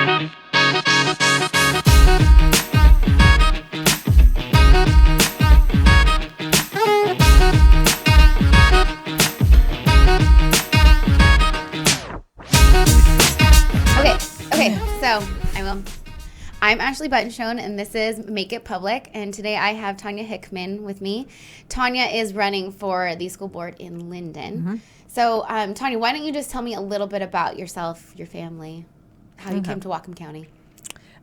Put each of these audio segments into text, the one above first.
I'm Ashley Butenschoen, and this is Make It Public, and today I have Tonya Hickman with me. Tonya is running for the school board in Lynden. Mm-hmm. So, Tonya, why don't you just tell me a little bit about yourself, your family, how you came to Whatcom County?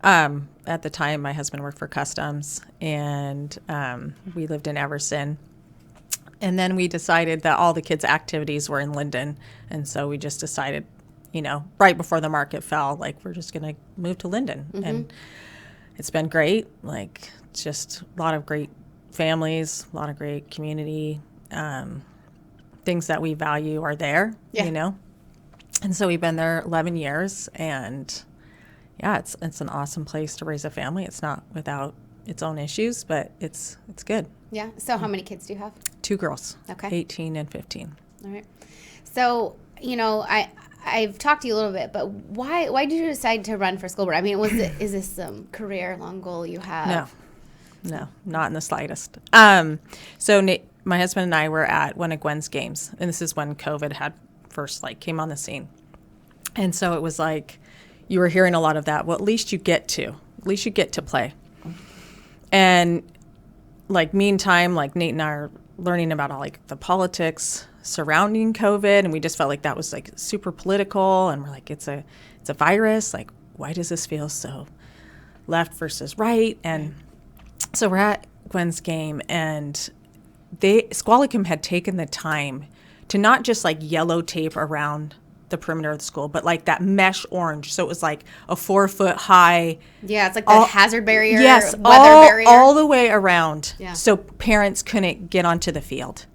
At the time, my husband worked for Customs, and we lived in Everson. And then we decided that all the kids' activities were in Lynden, and so we just decided, right before the market fell, we're just going to move to Lynden. Mm-hmm. And it's been great. Just a lot of great families, a lot of great community. Things that we value are there, And so we've been there 11 years, and it's an awesome place to raise a family. It's not without its own issues, but it's good. Yeah. So how many kids do you have? 2 girls. Okay. 18 and 15. All right. So, I've talked to you a little bit, but why did you decide to run for school board? I mean, is this some career long goal you have? No, not in the slightest. So my husband and I were at one of Gwen's games, and this is when COVID had first came on the scene. And so it was you were hearing a lot of that. Well, at least you get to play. And meantime, Nate and I are learning about all the politics surrounding COVID, and we just felt that was super political, and we're it's a virus. Why does this feel so left versus right? And so we're at Gwen's game, and Squalicum had taken the time to not just yellow tape around the perimeter of the school, but that mesh orange. So it was a 4-foot high. Yeah, it's the hazard barrier. Yes, weather barrier. All the way around. Yeah. So parents couldn't get onto the field.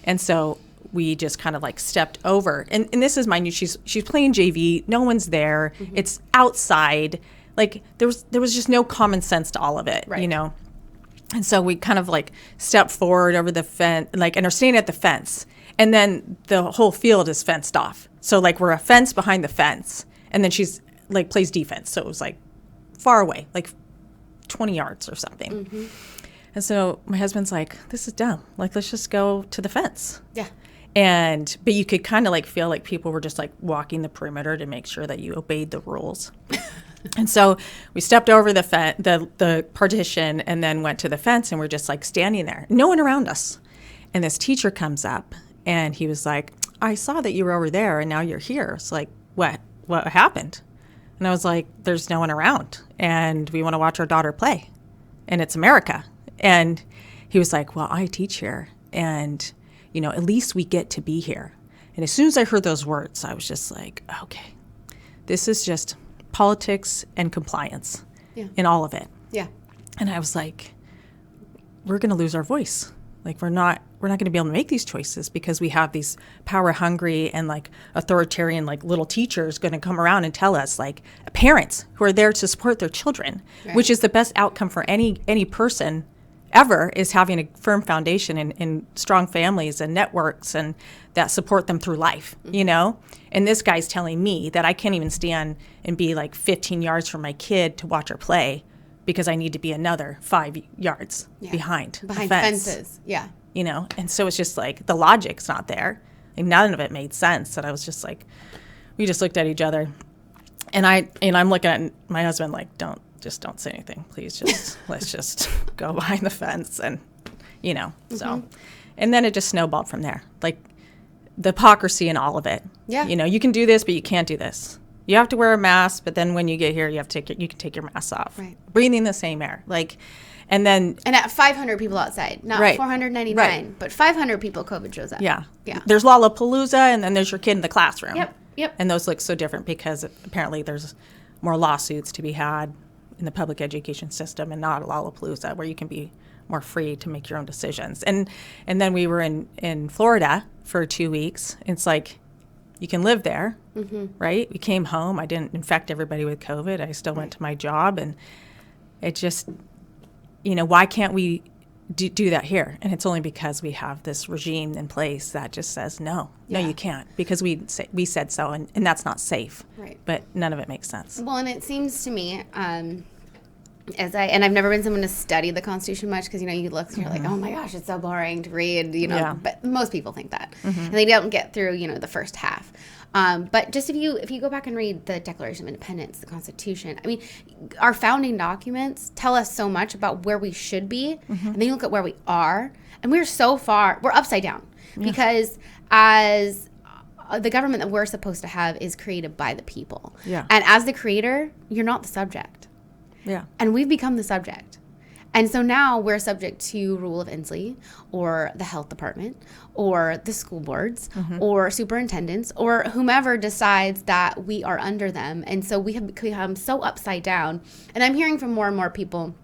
And so we just kind of stepped over. And this is, mind you, she's playing JV. No one's there. Mm-hmm. It's outside. There was just no common sense to all of it, right. And so we kind of stepped forward over the fence, and are standing at the fence. And then the whole field is fenced off. So we're a fence behind the fence. And then she's plays defense. So it was far away, 20 yards or something. Mm-hmm. And so my husband's this is dumb. Let's just go to the fence. Yeah. But you could kind of feel people were just walking the perimeter to make sure that you obeyed the rules. And so we stepped over the partition and then went to the fence, and we're just standing there, no one around us. And this teacher comes up, and he was I saw that you were over there and now you're here. It's what happened? And I was there's no one around, and we want to watch our daughter play, and it's America. And he was well, I teach here, and at least we get to be here. And as soon as I heard those words, I was just okay, this is just politics and compliance in all of it. Yeah. And I was we're going to lose our voice. We're not going to be able to make these choices because we have these power hungry and authoritarian little teachers going to come around and tell us parents who are there to support their children, right. Which is the best outcome for any person ever, is having a firm foundation in strong families and networks and that support them through life, mm-hmm. And this guy's telling me that I can't even stand and be 15 yards from my kid to watch her play because I need to be another 5 yards behind fences. Yeah. And so it's just the logic's not there. None of it made sense. And I was just we just looked at each other, and I'm looking at my husband don't say anything, please. Let's just go behind the fence, and mm-hmm. So, and then it just snowballed from there. The hypocrisy in all of it. Yeah. You can do this, but you can't do this. You have to wear a mask, but then when you get here, you can take your mask off. Right. Breathing the same air, and at 500 people outside, not right. 499, right. but 500 people, COVID shows up. Yeah. Yeah. There's Lollapalooza, and then there's your kid in the classroom. Yep. And those look so different because apparently there's more lawsuits to be had in the public education system, and not Lollapalooza, where you can be more free to make your own decisions. And then we were in Florida for 2 weeks. It's you can live there, mm-hmm. right? We came home. I didn't infect everybody with COVID. I still went to my job, and it just, why can't we do that here. And it's only because we have this regime in place that just says, no, you can't, because we said so, and that's not safe. Right. But none of it makes sense. Well, and it seems to me, and I've never been someone to study the Constitution much, because, you look and you're like, oh my gosh, it's so boring to read, but most people think that. And they don't get through, the first half. But just if you go back and read the Declaration of Independence, the Constitution, I mean, our founding documents tell us so much about where we should be, and then you look at where we are, and we're upside down, because as the government that we're supposed to have is created by the people. Yeah. And as the creator, you're not the subject. Yeah. And we've become the subject. And so now we're subject to rule of Inslee, or the health department, or the school boards, or superintendents, or whomever decides that we are under them. And so we have become so upside down. And I'm hearing from more and more people,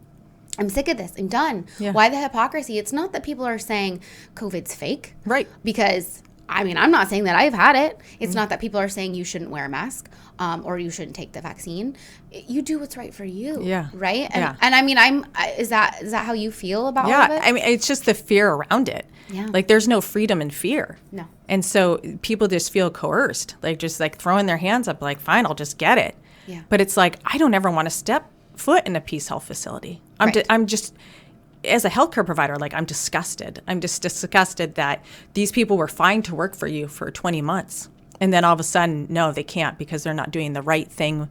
I'm sick of this. I'm done. Yeah. Why the hypocrisy? It's not that people are saying COVID's fake. Right. Because, I'm not saying that I've had it. It's not that people are saying you shouldn't wear a mask, or you shouldn't take the vaccine. You do what's right for you. Yeah. Right? And is that how you feel about all of it? I mean, it's just the fear around it. Yeah. Like, there's no freedom in fear. No. And so people just feel coerced, just throwing their hands up, like, fine, I'll just get it. Yeah. But it's like, I don't ever want to step foot in a Peace Health facility. I'm just, as a healthcare provider, I'm disgusted. I'm just disgusted that these people were fine to work for you for 20 months. And then all of a sudden, no, they can't, because they're not doing the right thing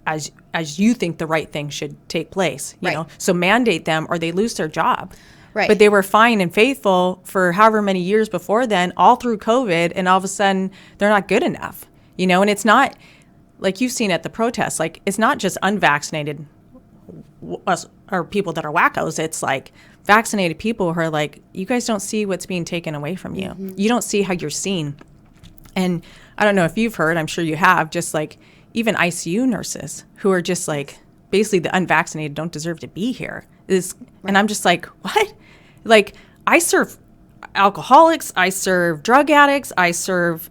as you think the right thing should take place. You know, so mandate them or they lose their job. Right. But they were fine and faithful for however many years before then, all through COVID, and all of a sudden they're not good enough. And it's not like you've seen at the protests. It's not just unvaccinated or people that are wackos. It's vaccinated people who are you guys don't see what's being taken away from you. You don't see how you're seen. And I don't know if you've heard, I'm sure you have, just even ICU nurses who are just basically the unvaccinated don't deserve to be here. And I'm just what? I serve alcoholics, I serve drug addicts, I serve,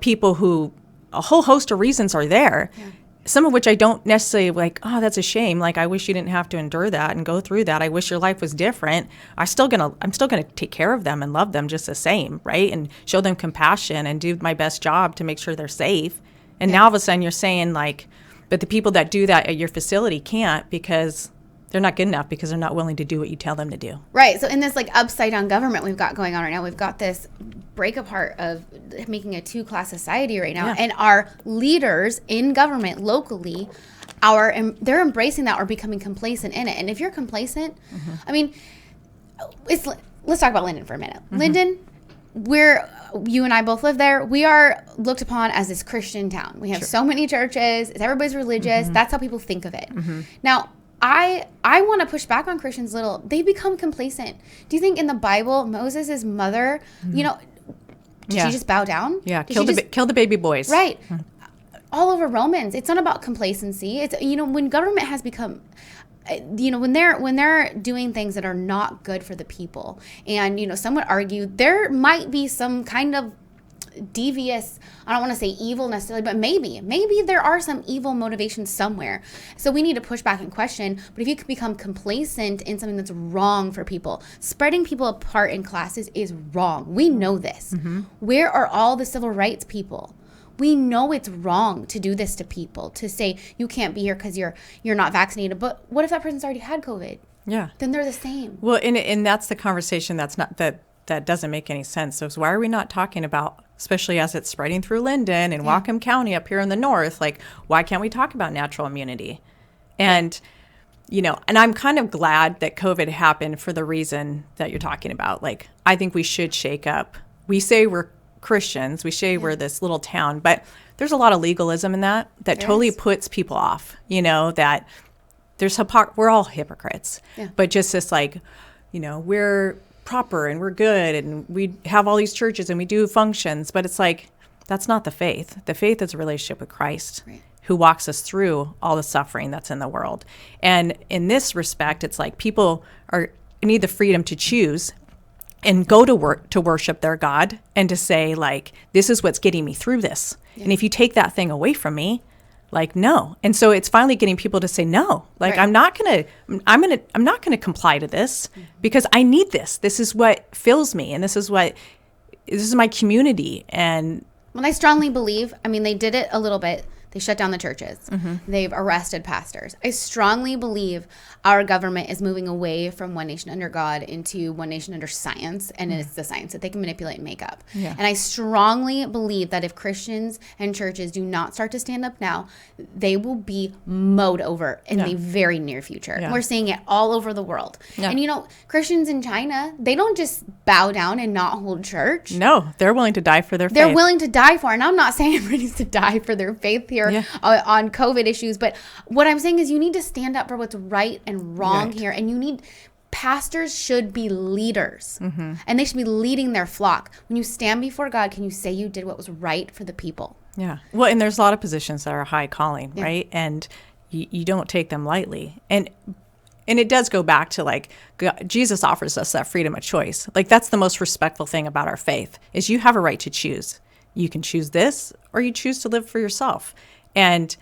people who a whole host of reasons are there. Yeah. Some of which I don't necessarily oh, that's a shame. I wish you didn't have to endure that and go through that. I wish your life was different. I'm still gonna take care of them and love them just the same, right? And show them compassion and do my best job to make sure they're safe. And now all of a sudden you're saying but the people that do that at your facility can't because they're not good enough, because they're not willing to do what you tell them to do. Right. So in this upside down government we've got going on right now, we've got this break apart of making a two-class society right now. Yeah. And our leaders in government locally they're embracing that or becoming complacent in it. And if you're complacent, let's talk about Lynden for a minute. Lynden, you and I both live there. We are looked upon as this Christian town. We have so many churches. Everybody's religious. That's how people think of it. Now, I want to push back on Christians a little. They become complacent. Do you think in the Bible, Moses' mother, did she just bow down? Yeah, kill the baby boys. Right. All over Romans. It's not about complacency. It's, when government has become, when they're doing things that are not good for the people, and, some would argue there might be some kind of devious, I don't want to say evil necessarily, but maybe there are some evil motivations somewhere. So we need to push back and question. But if you could become complacent in something that's wrong for people, spreading people apart in classes is wrong. We know this. Where are all the civil rights people? We know it's wrong to do this to people, to say you can't be here because you're not vaccinated. But what if that person's already had COVID? Yeah. Then they're the same. Well, and that's the conversation that doesn't make any sense. So why are we not talking about, especially as it's spreading through Lynden and Whatcom County up here in the north, why can't we talk about natural immunity? And, and I'm kind of glad that COVID happened for the reason that you're talking about. I think we should shake up. We say we're Christians, we say we're this little town, but there's a lot of legalism in that totally puts people off, that we're all hypocrites, but just this we're proper and we're good and we have all these churches and we do functions, but it's that's not the faith. The faith is a relationship with Christ, who walks us through all the suffering that's in the world. And in this respect, it's people need the freedom to choose and go to work to worship their God and to say this is what's getting me through this. And if you take that thing away from me, Like, no. And so it's finally getting people to say no. Like, Right. I'm not gonna comply to this because I need this. This is what fills me, and this is my community. And Well, I strongly believe, I mean, they did it a little bit. They shut down the churches. Mm-hmm. They've arrested pastors. I strongly believe our government is moving away from one nation under God into one nation under science, and it's the science that they can manipulate and make up. Yeah. And I strongly believe that if Christians and churches do not start to stand up now, they will be mowed over in the very near future. Yeah. We're seeing it all over the world. Yeah. And Christians in China, they don't just bow down and not hold church. no, they're willing to die for their They're faith. willing to die for it. And I'm not saying everybody needs to die for their faith here on COVID issues. But what I'm saying is you need to stand up for what's right and wrong Right. here. And pastors should be leaders. And they should be leading their flock. When you stand before God, can you say you did what was right for the people? Yeah. Well, and there's a lot of positions that are high calling, right? And you don't take them lightly. And it does go back to like Jesus offers us that freedom of choice. Like that's the most respectful thing about our faith is you have a right to choose. You can choose this or you choose to live for yourself. And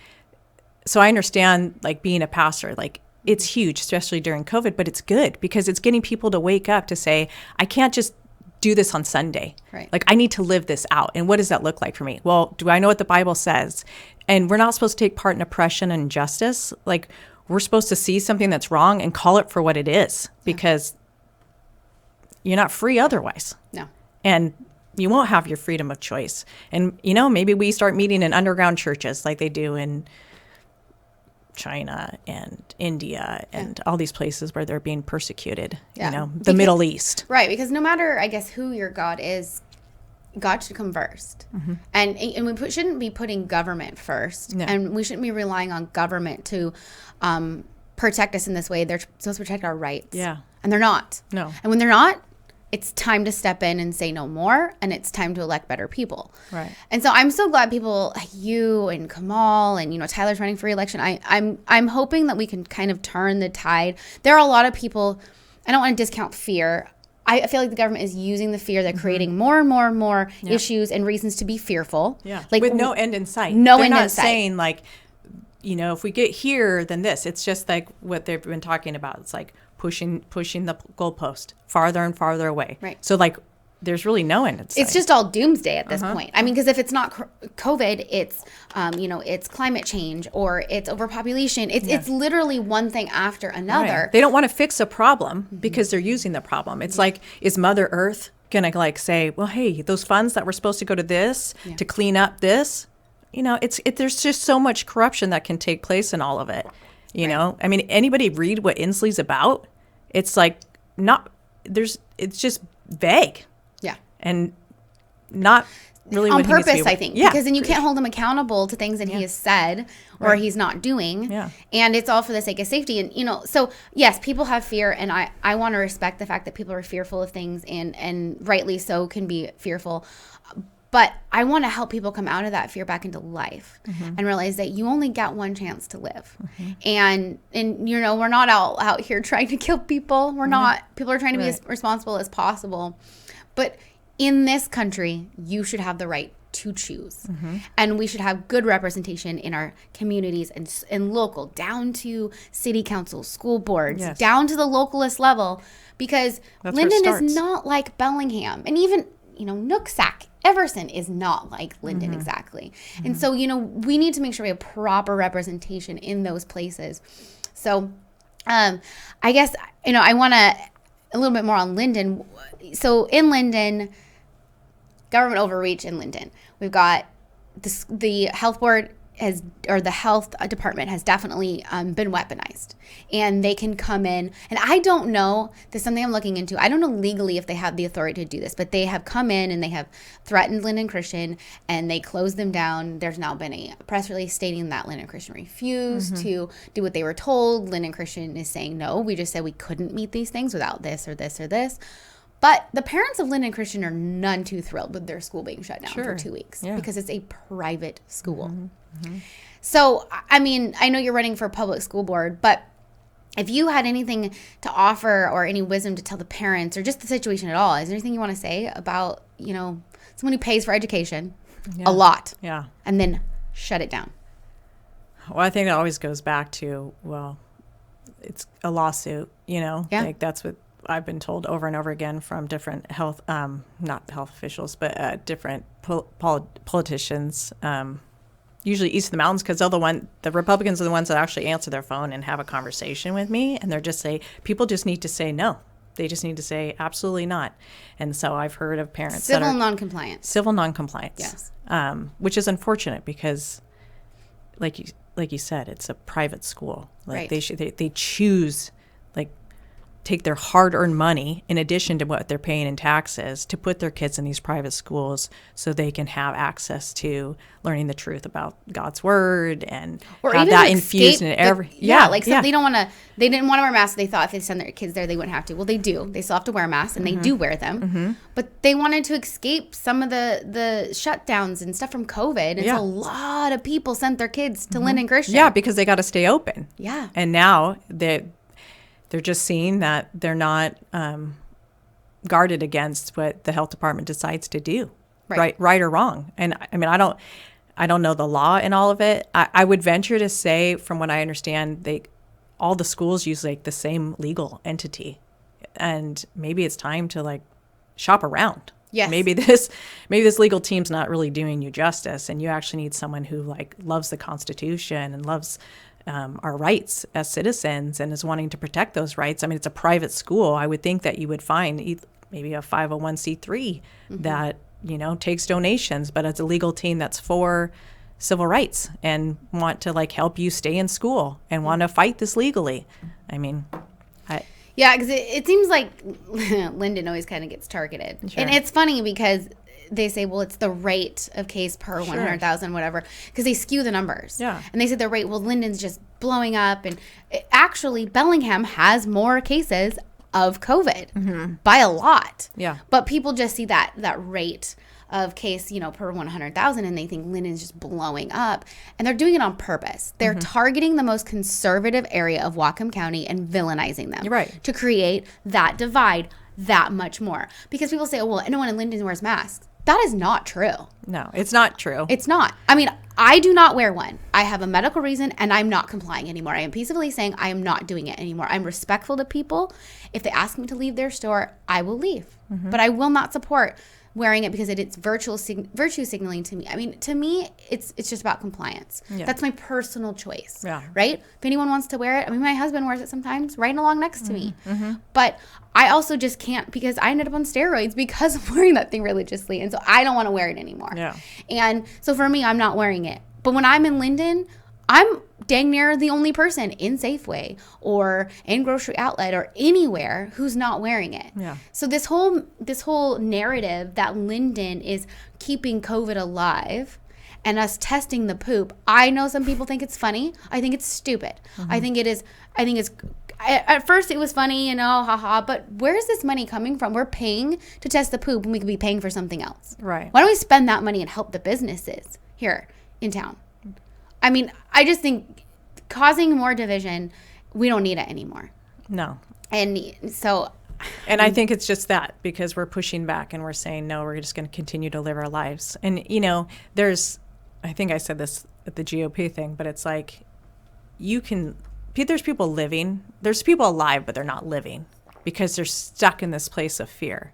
so I understand like being a pastor, like it's huge, especially during COVID, but it's good because it's getting people to wake up to say, I can't just do this on Sunday. Right. Like I need to live this out. And what does that look like for me? Well, do I know what the Bible says? And we're not supposed to take part in oppression and injustice. Like we're supposed to see something that's wrong and call it for what it is because you're not free otherwise. No. And you won't have your freedom of choice. And, maybe we start meeting in underground churches like they do in China and India and all these places where they're being persecuted, the Middle East. Right. Because no matter, I guess, who your God is, God should come first. And we shouldn't be putting government first. No. And we shouldn't be relying on government to protect us in this way. They're supposed to protect our rights. Yeah. And they're not. No. And when they're not, it's time to step in and say no more, and it's time to elect better people. Right. And so I'm so glad people like you and Kamal and Tyler's running for re-election. I'm hoping that we can kind of turn the tide. There are a lot of people. I don't want to discount fear. I feel like the government is using the fear. They're creating more and more and more issues and reasons to be fearful. Yeah. Like with no end in sight. No They're end not in sight. saying like, if we get here, then this. It's just like what they've been talking about. It's like pushing the goalpost farther and farther away. Right. So like there's really no end in sight. It's just all doomsday at this point. I mean, because if it's not COVID, it's it's climate change or it's overpopulation. It's literally one thing after another. Right. They don't want to fix a problem because they're using the problem. It's like, is Mother Earth gonna like say, well, hey, those funds that were supposed to go to this to clean up this, there's just so much corruption that can take place in all of it. I mean, anybody read what Inslee's about? It's like it's just vague. Yeah. And not really on what he needs to purpose, be. I think, Yeah. because then you can't hold him accountable to things that he has said or he's not doing. Yeah. And it's all for the sake of safety. And, so yes, people have fear, and I want to respect the fact that people are fearful of things and rightly so can be fearful. But I want to help people come out of that fear back into life and realize that you only got one chance to live. And we're not out here trying to kill people. We're not. People are trying to be as responsible as possible. But in this country, you should have the right to choose. And we should have good representation in our communities and local, down to city council, school boards, down to the localist level. Because Lynden is not like Bellingham. And even, Nooksack, Everson is not like Lynden exactly. And so, we need to make sure we have proper representation in those places. So, I guess, I want to a little bit more on Lynden. So in Lynden, government overreach in Lynden. We've got the health board the health department has definitely been weaponized, and they can come in. And I don't know, this is something I'm looking into. I don't know legally if they have the authority to do this, but they have come in and they have threatened Lynden Christian, and they closed them down. There's now been a press release stating that Lynden Christian refused to do what they were told. Lynden Christian is saying, no, we just said we couldn't meet these things without this or this or this. But the parents of Lynden Christian are none too thrilled with their school being shut down for 2 weeks because it's a private school. So, I mean, I know you're running for public school board, but if you had anything to offer or any wisdom to tell the parents or just the situation at all, is there anything you want to say about, someone who pays for education a lot and then shut it down? Well, I think it always goes back to, well, it's a lawsuit, Yeah. Like that's what I've been told over and over again from different health, not health officials, but different politicians, usually east of the mountains, because the Republicans are the ones that actually answer their phone and have a conversation with me, and they're just people just need to say no. They just need to say absolutely not. And so I've heard of parents civil noncompliance. Civil noncompliance. Yes. Which is unfortunate because, like you said, it's a private school. Like right. they choose, like, take their hard-earned money in addition to what they're paying in taxes to put their kids in these private schools so they can have access to learning the truth about God's word and or have that infused in every. They didn't want to wear masks. They thought if they send their kids there, they wouldn't have to. Well, they do. They still have to wear masks, and they do wear them. But they wanted to escape some of the shutdowns and stuff from COVID. And so a lot of people sent their kids to Lynden Christian. Yeah, because they got to stay open. Yeah. And now they're just seeing that they're not guarded against what the health department decides to do, right or wrong. And I mean, I don't know the law in all of it. I would venture to say, from what I understand, all the schools use like the same legal entity, and maybe it's time to like shop around. Yes. Maybe this legal team's not really doing you justice, and you actually need someone who like loves the Constitution and loves our rights as citizens and is wanting to protect those rights. I mean, it's a private school. I would think that you would find maybe a 501c3 that, takes donations, but it's a legal team that's for civil rights and want to like help you stay in school and want to fight this legally. I mean, yeah, because it seems like Lynden always kind of gets targeted. Sure. And it's funny because they say, well, it's the rate of case per 100,000, whatever, because they skew the numbers. Yeah. And they say the rate, well, Linden's just blowing up. And actually, Bellingham has more cases of COVID by a lot. Yeah. But people just see that rate of case, per 100,000, and they think Linden's just blowing up. And they're doing it on purpose. They're targeting the most conservative area of Whatcom County and villainizing them. Right. To create that divide that much more. Because people say, oh, well, no one in Lynden wears masks. That is not true. No, it's not true. It's not. I mean, I do not wear one. I have a medical reason, and I'm not complying anymore. I am peacefully saying I am not doing it anymore. I'm respectful to people. If they ask me to leave their store, I will leave. But I will not support wearing it because it's virtue signaling to me. I mean, to me, it's just about compliance. Yeah. That's my personal choice. Yeah. Right? If anyone wants to wear it, I mean, my husband wears it sometimes right along next to me. But I also just can't, because I ended up on steroids because of wearing that thing religiously. And so I don't want to wear it anymore. Yeah. And so for me, I'm not wearing it. But when I'm in Lynden, I'm dang near the only person in Safeway or in Grocery Outlet or anywhere who's not wearing it. Yeah. So this whole narrative that Lynden is keeping COVID alive and us testing the poop, I know some people think it's funny. I think it's stupid. I think it's at first it was funny and haha, but where is this money coming from? We're paying to test the poop when we could be paying for something else. Right. Why don't we spend that money and help the businesses here in town? I mean, I just think causing more division, we don't need it anymore. No. And so... And I think it's just that, because we're pushing back and we're saying, no, we're just going to continue to live our lives. And, I think I said this at the GOP thing, but it's like, there's people living, there's people alive, but they're not living because they're stuck in this place of fear.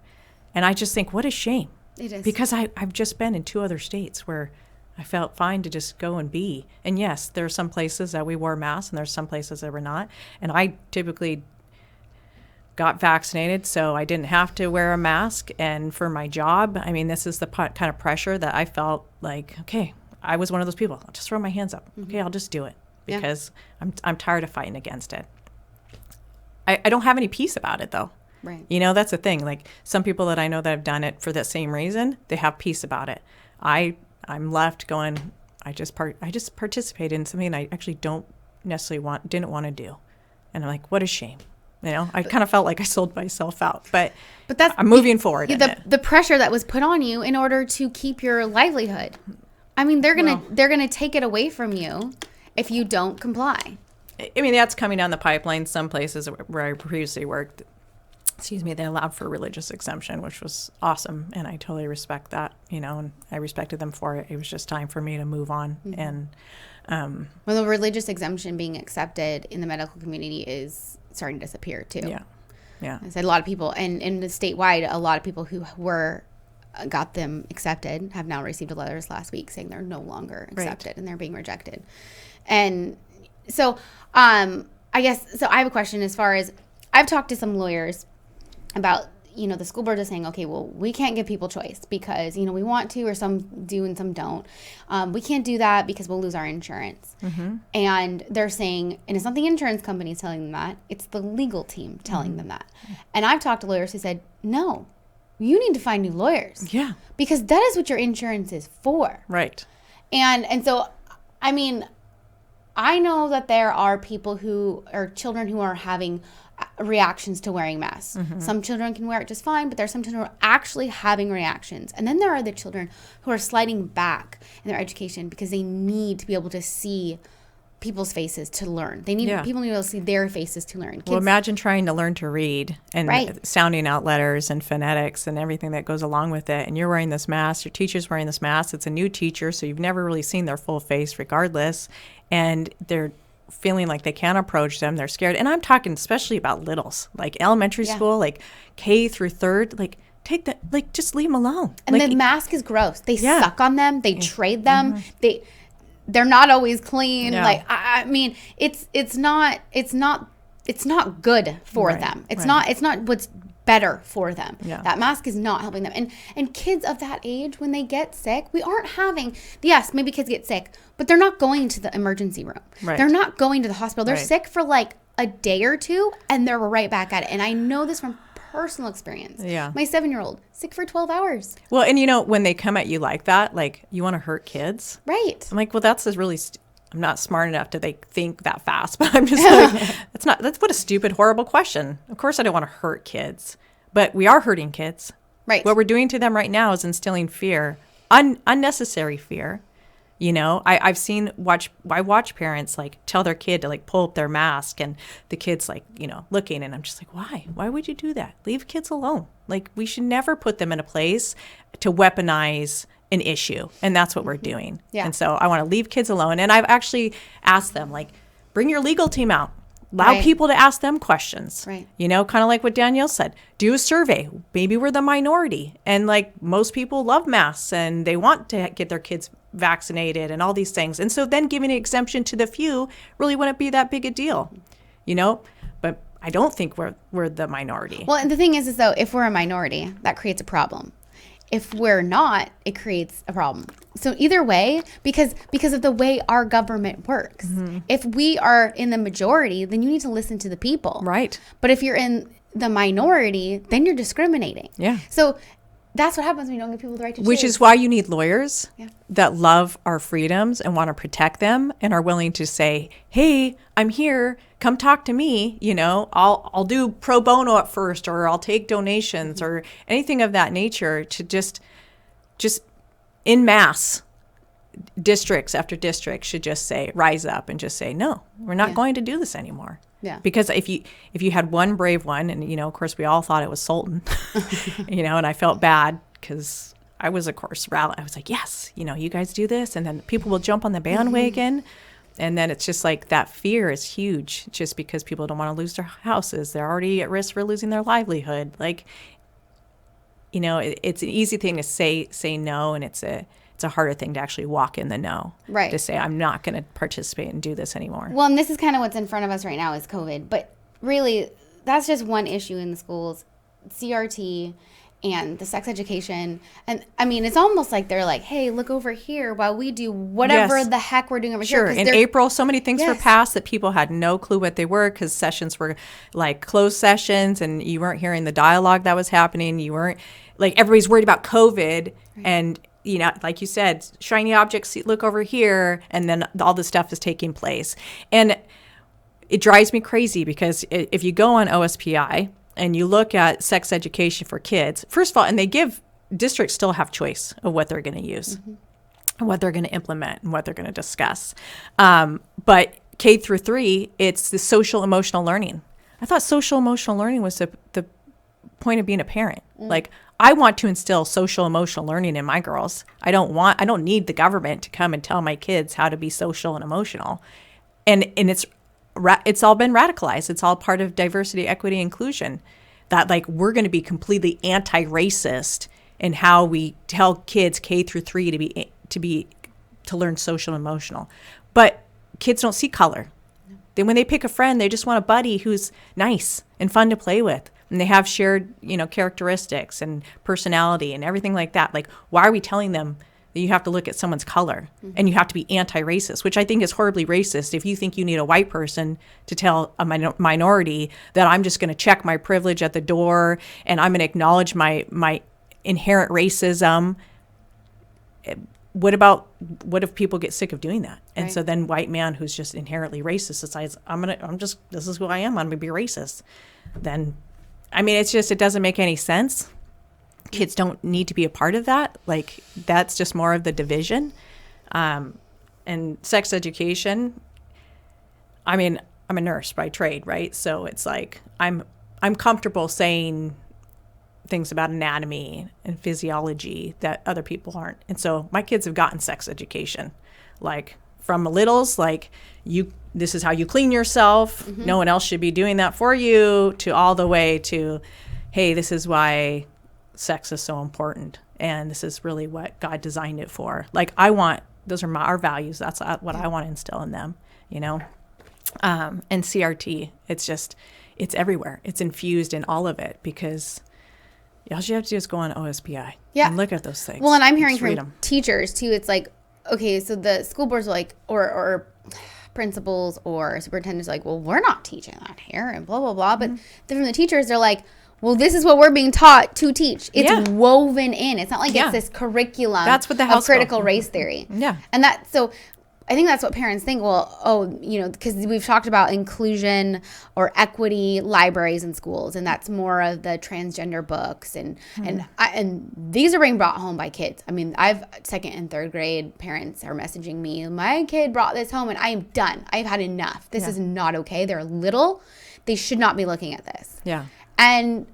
And I just think, what a shame. It is. Because I've just been in 2 other states where I felt fine to just go and be. And yes, there are some places that we wore masks and there's some places that we're not. And I typically got vaccinated, so I didn't have to wear a mask. And for my job, I mean, this is the kind of pressure that I felt like, okay, I was one of those people. I'll just throw my hands up. Okay, I'll just do it because I'm tired of fighting against it. I don't have any peace about it, though. Right. That's the thing. Like, some people that I know that have done it for that same reason, they have peace about it. I'm left going, I just participated in something I actually didn't want to do. And I'm like, what a shame. I kind of felt like I sold myself out, but I'm moving forward. The pressure that was put on you in order to keep your livelihood. I mean, they're gonna take it away from you if you don't comply. I mean, that's coming down the pipeline. Some places where I previously worked, they allowed for religious exemption, which was awesome. And I totally respect that, and I respected them for it. It was just time for me to move on. And, well, the religious exemption being accepted in the medical community is starting to disappear too. Yeah. Yeah. I said a lot of people, and in the statewide, a lot of people who got them accepted have now received letters last week saying they're no longer accepted and they're being rejected. And so, I guess, so I have a question as far as, I've talked to some lawyers about, the school board is saying, okay, well, we can't give people choice because, we want to, or some do and some don't. We can't do that because we'll lose our insurance. And they're saying, and it's not the insurance companies telling them that, it's the legal team telling them that. And I've talked to lawyers who said, no, you need to find new lawyers. Yeah. Because that is what your insurance is for. Right. And so, I mean, I know that there are people who are children who are having reactions to wearing masks. Some children can wear it just fine, but there's some children who are actually having reactions. And then there are the children who are sliding back in their education because they need to be able to see people's faces to learn. People need to be able to see their faces to learn. Well, imagine trying to learn to read and sounding out letters and phonetics and everything that goes along with it. And you're wearing this mask, your teacher's wearing this mask. It's a new teacher, so you've never really seen their full face regardless. And they're feeling like they can't approach them. They're scared. And I'm talking especially about littles, like elementary school, like K through third, like take that, like just leave them alone. And the mask is gross. They suck on them. They trade them. They're not always clean. Yeah. Like, I mean, it's not good for them. It's not what's better for them. Yeah. That mask is not helping them. And kids of that age, when they get sick, we aren't having, yes, maybe kids get sick, but they're not going to the emergency room. Right. They're not going to the hospital. They're sick for like a day or two and they're right back at it. And I know this from personal experience. Yeah. My 7-year-old, sick for 12 hours. Well, and when they come at you like that, like, you want to hurt kids? Right. I'm like, well, that's really, I'm not smart enough to think that fast, but I'm just like, that's what a stupid, horrible question. Of course I don't want to hurt kids, but we are hurting kids. Right. What we're doing to them right now is instilling fear, unnecessary fear. I watch parents like tell their kid to like pull up their mask and the kid's like, looking, and I'm just like, why would you do that? Leave kids alone. Like, we should never put them in a place to weaponize an issue. And that's what we're doing. Yeah. And so I want to leave kids alone. And I've actually asked them, like, bring your legal team out. Allow people to ask them questions. Right. Kind of like what Danielle said. Do a survey. Maybe we're the minority. And like, most people love masks and they want to get their kids vaccinated and all these things. And so then giving an exemption to the few really wouldn't be that big a deal, But I don't think we're the minority. Well, and the thing is though, if we're a minority, that creates a problem. If we're not, it creates a problem. So either way, because of the way our government works, if we are in the majority, then you need to listen to the people. Right. But if you're in the minority, then you're discriminating. Yeah. So that's what happens when you don't give people the right to choose. Which is why you need lawyers that love our freedoms and want to protect them and are willing to say, hey, I'm here. Come talk to me. I'll do pro bono at first, or I'll take donations or anything of that nature to just en masse. Districts after district should just say, rise up and just say, no, we're not going to do this anymore. Yeah. Because if you had one brave one, and of course we all thought it was Sultan, and I felt bad because I was, of course, I was like, yes, you guys do this, and then people will jump on the bandwagon, and then it's just like that fear is huge, just because people don't want to lose their houses, they're already at risk for losing their livelihood. Like, it's an easy thing to say no, and it's a harder thing to actually walk in the no. Right. To say, I'm not going to participate and do this anymore. Well, and this is kind of what's in front of us right now is COVID. But really, that's just one issue in the schools. CRT and the sex education. And, I mean, it's almost like they're like, hey, look over here while we do whatever the heck we're doing over here. Sure. In April, so many things were passed that people had no clue what they were because sessions were like closed sessions and you weren't hearing the dialogue that was happening. You weren't, like, everybody's worried about COVID and like you said, shiny objects, look over here, and then all this stuff is taking place. And it drives me crazy because if you go on OSPI and you look at sex education for kids, first of all, and districts still have choice of what they're going to use, what they're going to implement, and what they're going to discuss. But K through 3, it's the social emotional learning. I thought social emotional learning was the point of being a parent. Like, I want to instill social emotional learning in my girls. I don't need the government to come and tell my kids how to be social and emotional. And it's all been radicalized. It's all part of diversity, equity, inclusion, that like we're going to be completely anti-racist in how we tell kids K through 3 to learn social and emotional. But kids don't see color. Then when they pick a friend, they just want a buddy who's nice and fun to play with. And they have shared, characteristics and personality and everything like that. Like, why are we telling them that you have to look at someone's color and you have to be anti-racist, which I think is horribly racist. If you think you need a white person to tell a minority that I'm just going to check my privilege at the door and I'm going to acknowledge my inherent racism. What if people get sick of doing that? And so then white man who's just inherently racist decides, this is who I am. I'm going to be racist. Then, it doesn't make any sense. Kids don't need to be a part of that. Like, that's just more of the division. And sex education, I'm a nurse by trade, right? So it's like, I'm comfortable saying things about anatomy and physiology that other people aren't. And so my kids have gotten sex education, like from littles, like this is how you clean yourself. No one else should be doing that for you, to all the way to, hey, this is why sex is so important. And this is really what God designed it for. Like, those are our values. That's what I want to instill in them, and CRT, it's everywhere. It's infused in all of it, because all you have to do is go on OSPI and look at those things. Well, and I'm hearing from teachers too. It's like, okay, so the school boards are like, or principals or superintendents are like, well, we're not teaching that here and blah, blah, blah. But then from the teachers, they're like, well, this is what we're being taught to teach. It's woven in. It's not like it's this curriculum that's what the house of critical race theory. Yeah. And so I think that's what parents think. Well, because we've talked about inclusion or equity libraries in schools, and that's more of the transgender books, and these are being brought home by kids. I've second and third grade parents are messaging me, my kid brought this home, and I am done. I've had enough. This is not okay. They're little. They should not be looking at this. Yeah. And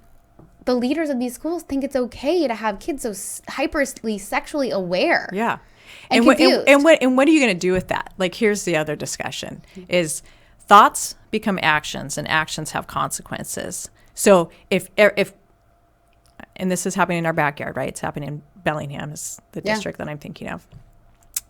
the leaders of these schools think it's okay to have kids so hyperly sexually aware. Yeah. And confused. What are you going to do with that? Like, here's the other discussion is thoughts become actions, and actions have consequences. So if and this is happening in our backyard, right? It's happening in Bellingham, is the district that I'm thinking of.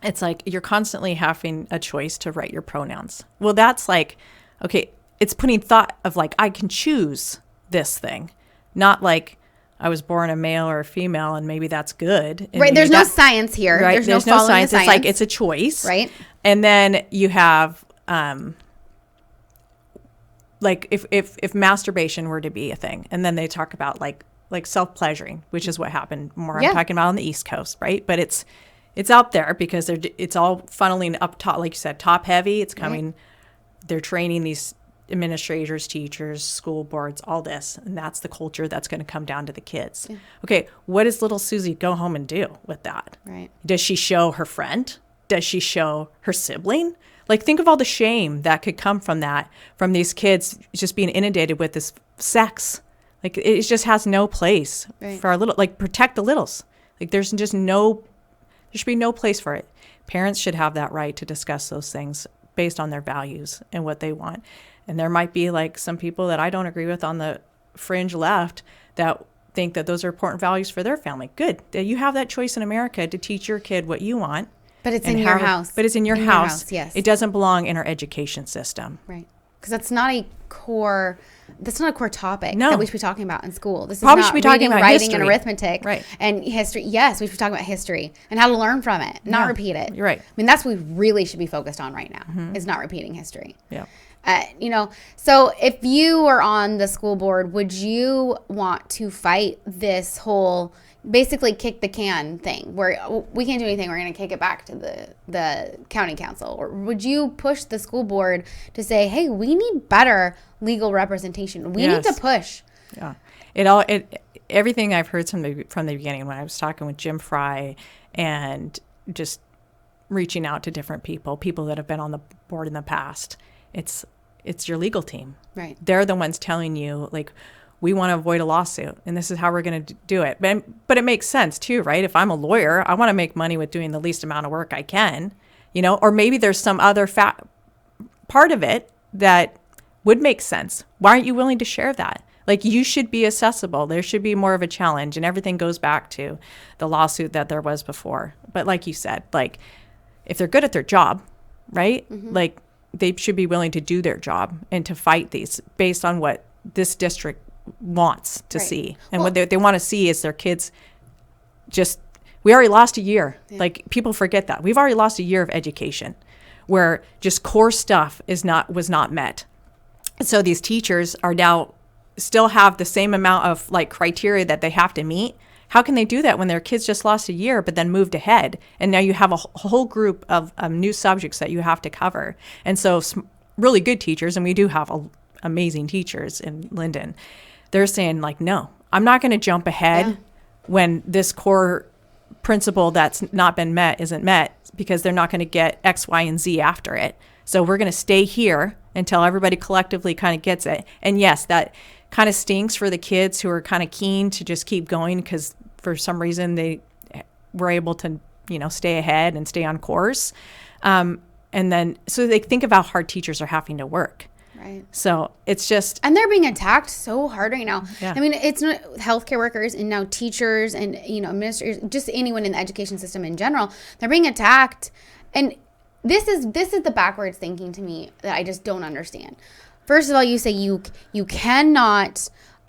It's like you're constantly having a choice to write your pronouns. Well, that's like, okay, it's putting thought of like, I can choose this thing, not like I was born a male or a female and maybe that's good. And right. There's no science here. Right. There's no science. It's like, it's a choice. Right. And then you have, like if masturbation were to be a thing, and then they talk about like self-pleasuring, which is what happened more. I'm talking about on the East Coast. Right. But it's out there because it's all funneling up top, like you said, top heavy. It's coming, they're training these administrators, teachers, school boards, all this. And that's the culture that's going to come down to the kids. Yeah. Okay, what does little Susie go home and do with that? Right. Does she show her friend? Does she show her sibling? Like, think of all the shame that could come from that, from these kids just being inundated with this sex. Like, it just has no place for our little, like, protect the littles. Like, there should be no place for it. Parents should have that right to discuss those things based on their values and what they want. And there might be like some people that I don't agree with on the fringe left that think that those are important values for their family. Good. You have that choice in America to teach your kid what you want. But it's in your house. But it's in your house. Yes. It doesn't belong in our education system. Right. Because that's not a core topic that we should be talking about in school. This Probably is should not be talking reading, about writing, history. and arithmetic. Right. And history. Yes, we should be talking about history and how to learn from it, not repeat it. You're right. That's what we really should be focused on right now, is not repeating history. Yeah. So if you were on the school board, would you want to fight this whole basically kick the can thing where we can't do anything, we're going to kick it back to the county council? Or would you push the school board to say, hey, we need better legal representation? We need to push. Yeah. Everything I've heard from the beginning, when I was talking with Jim Fry and just reaching out to different people that have been on the board in the past, it's your legal team. Right. They're the ones telling you, like, we want to avoid a lawsuit, and this is how we're going to do it. But it makes sense too, right? If I'm a lawyer, I want to make money with doing the least amount of work I can, or maybe there's some other part of it that would make sense. Why aren't you willing to share that? Like, you should be accessible. There should be more of a challenge, and everything goes back to the lawsuit that there was before. But like you said, like, if they're good at their job, right? Like, they should be willing to do their job and to fight these based on what this district wants to see. And what they want to see is their kids we already lost a year. Yeah. Like, people forget that. We've already lost a year of education where just core stuff was not met. So these teachers are now still have the same amount of like criteria that they have to meet. How can they do that when their kids just lost a year but then moved ahead? And now you have a whole group of new subjects that you have to cover. And so really good teachers, and we do have amazing teachers in Lynden, they're saying like, no, I'm not going to jump ahead when this core principle that's not been met isn't met, because they're not going to get X, Y, and Z after it. So we're going to stay here until everybody collectively kind of gets it. And yes, that kind of stinks for the kids who are kind of keen to just keep going because for some reason they were able to, stay ahead and stay on course. And then, so they think about how hard teachers are having to work. Right. So it's just... And they're being attacked so hard right now. Yeah. I mean, it's not healthcare workers and now teachers and, administrators, just anyone in the education system in general. They're being attacked. And this is the backwards thinking to me that I just don't understand. First of all, you say you cannot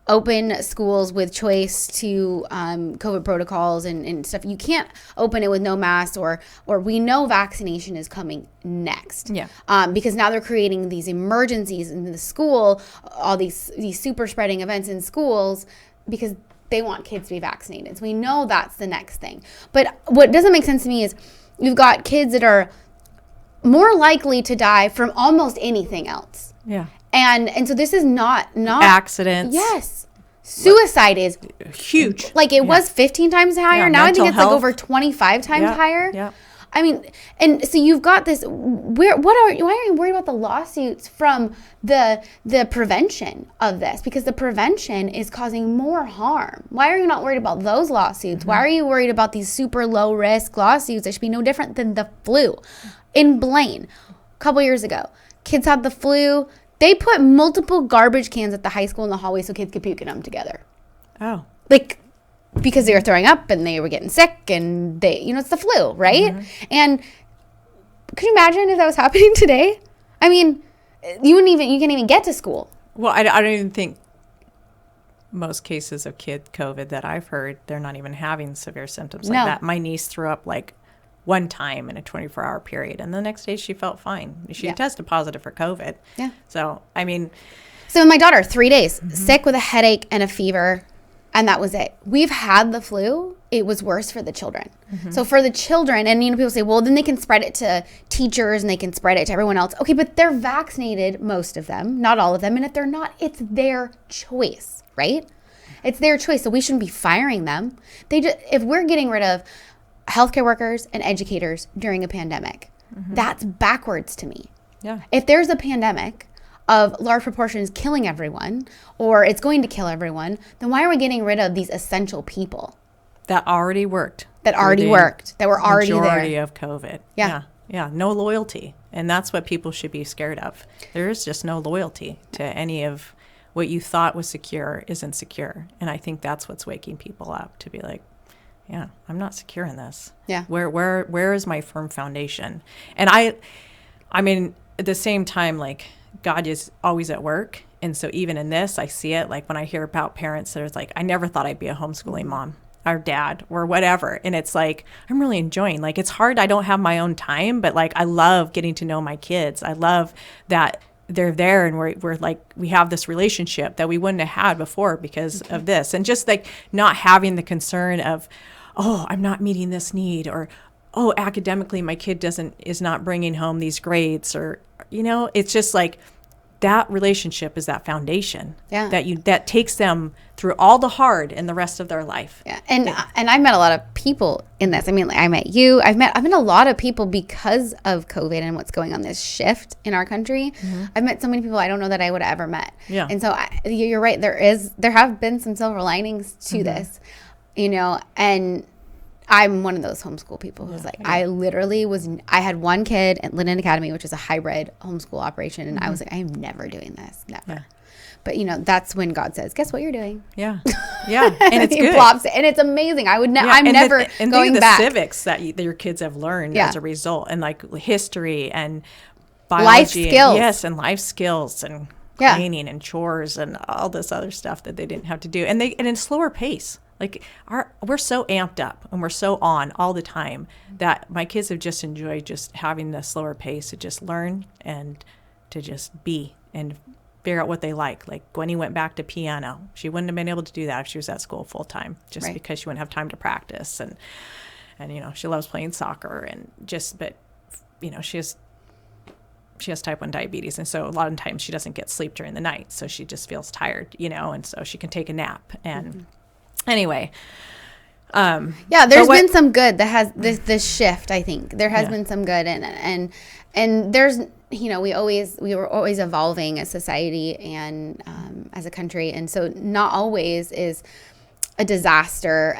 open schools with choice to COVID protocols and stuff. You can't open it with no masks or we know vaccination is coming next. Yeah. Because now they're creating these emergencies in the school, all these super spreading events in schools because they want kids to be vaccinated. So we know that's the next thing. But what doesn't make sense to me is you've got kids that are more likely to die from almost anything else. Yeah. And so this is not accidents. Yes. Suicide is huge. Like it was 15 times higher. Yeah, now I think it's health. like over 25 times higher. Yeah. I mean, and so you've got this. Why are you worried about the lawsuits from the prevention of this? Because the prevention is causing more harm. Why are you not worried about those lawsuits? Mm-hmm. Why are you worried about these super low risk lawsuits that should be no different than the flu? In Blaine, a couple years ago, kids had the flu. They put multiple garbage cans at the high school in the hallway so kids could puke in them together. Oh. Like, because they were throwing up and they were getting sick and they, it's the flu, right? Mm-hmm. And could you imagine if that was happening today? I mean, you can't even get to school. Well, I don't even think most cases of COVID that I've heard, they're not even having severe symptoms like that. My niece threw up like one time in a 24-hour period, and the next day she felt fine. She tested positive for COVID. Yeah. So, I mean. So my daughter, 3 days, sick with a headache and a fever, and that was it. We've had the flu. It was worse for the children. Mm-hmm. So for the children, and people say, well, then they can spread it to teachers and they can spread it to everyone else. Okay, but they're vaccinated, most of them, not all of them. And if they're not, it's their choice, right? It's their choice. So we shouldn't be firing them. If we're getting rid of healthcare workers and educators during a pandemic, that's backwards to me. Yeah. If there's a pandemic of large proportions killing everyone, or it's going to kill everyone, then why are we getting rid of these essential people? That already worked. That were already there. Majority of COVID. Yeah. No loyalty. And that's what people should be scared of. There is just no loyalty to any of what you thought was secure isn't secure. And I think that's what's waking people up to be like, yeah, I'm not secure in this. Yeah. Where is my firm foundation? And I mean, at the same time, like, God is always at work. And so even in this, I see it. Like when I hear about parents that are like, I never thought I'd be a homeschooling mom or dad or whatever. And it's like, I'm really enjoying, like, it's hard. I don't have my own time, but like, I love getting to know my kids. I love that they're there and we're like, we have this relationship that we wouldn't have had before because of this. And just like not having the concern of, oh, I'm not meeting this need, or, oh, academically my kid is not bringing home these grades, or, it's just like that relationship is that foundation that takes them through all the hard in the rest of their life. Yeah. And I've met a lot of people in this. I mean, like, I met you. I've met a lot of people because of COVID and what's going on, this shift in our country. I've met so many people I don't know that I would have ever met. Yeah. And so you're right. There have been some silver linings to this, you know, and I'm one of those homeschool people who's like, I literally I had one kid at Lynden Academy, which is a hybrid homeschool operation. And I was like, I'm never doing this. Never. Yeah. But, you know, that's when God says, guess what you're doing? Yeah. Yeah. And it's good. Plops it, and it's amazing. I'm never going back. And the civics that your kids have learned as a result, and like history and biology. Life skills. And life skills and cleaning and chores and all this other stuff that they didn't have to do. And in a slower pace. Like we're so amped up and we're so on all the time that my kids have just enjoyed just having the slower pace to just learn and to just be and figure out what they like. Like Gwenny went back to piano. She wouldn't have been able to do that if she was at school full time, just because she wouldn't have time to practice. And you know, she loves playing soccer and but you know, she has type 1 diabetes. And so a lot of times she doesn't get sleep during the night. So she just feels tired, you know, and so she can take a nap. And anyway, there's been some good that has this shift. I think there has been some good, and there's, you know, we were always evolving as society and as a country, and so not always is a disaster.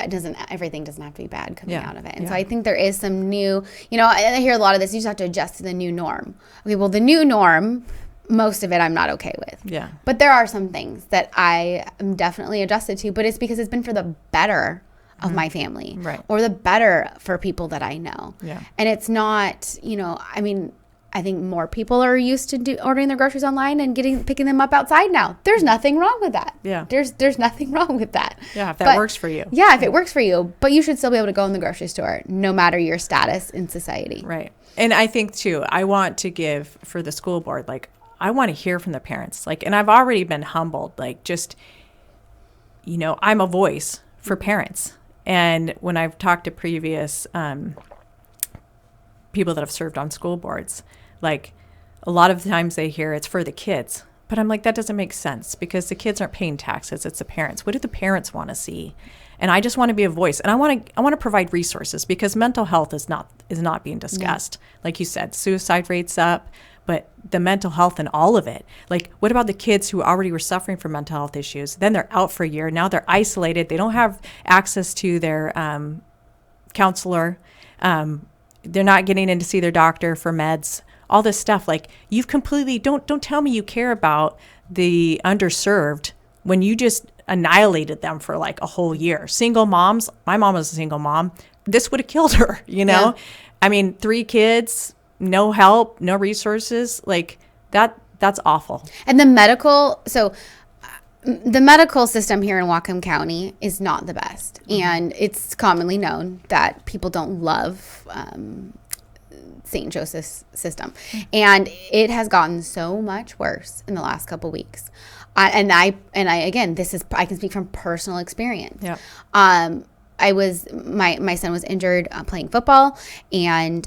Everything doesn't have to be bad coming out of it. And so I think there is some new, you know, I hear a lot of this. You just have to adjust to the new norm. Okay, well, the new norm, most of it I'm not okay with. Yeah. But there are some things that I am definitely adjusted to, but it's because it's been for the better of my family. Right. Or the better for people that I know. Yeah. And it's not, you know, I mean, I think more people are used to ordering their groceries online and picking them up outside now. There's nothing wrong with that. Yeah. There's nothing wrong with that. Yeah, if that works for you. Yeah, if it works for you. But you should still be able to go in the grocery store no matter your status in society. Right. And I think too, I want to give for the school board, like, I want to hear from the parents, like, and I've already been humbled, like, just, you know, I'm a voice for parents. And when I've talked to previous people that have served on school boards, like, a lot of the times they hear it's for the kids, but I'm like, that doesn't make sense because the kids aren't paying taxes. It's the parents. What do the parents want to see? And I just want to be a voice, and I want to provide resources because mental health is not being discussed. Yeah. Like you said, suicide rates up. But the mental health and all of it, like, what about the kids who already were suffering from mental health issues? Then they're out for a year. Now they're isolated. They don't have access to their counselor. They're not getting in to see their doctor for meds. All this stuff. Like, you've completely don't tell me you care about the underserved when you just annihilated them for like a whole year. Single moms. My mom was a single mom. This would have killed her. You know, I mean, 3 kids. No help, no resources, like that's awful. And the medical system here in Whatcom County is not the best. And it's commonly known that people don't love St. Joseph's system. And it has gotten so much worse in the last couple weeks. And I again, I can speak from personal experience. Yeah. My son was injured playing football, and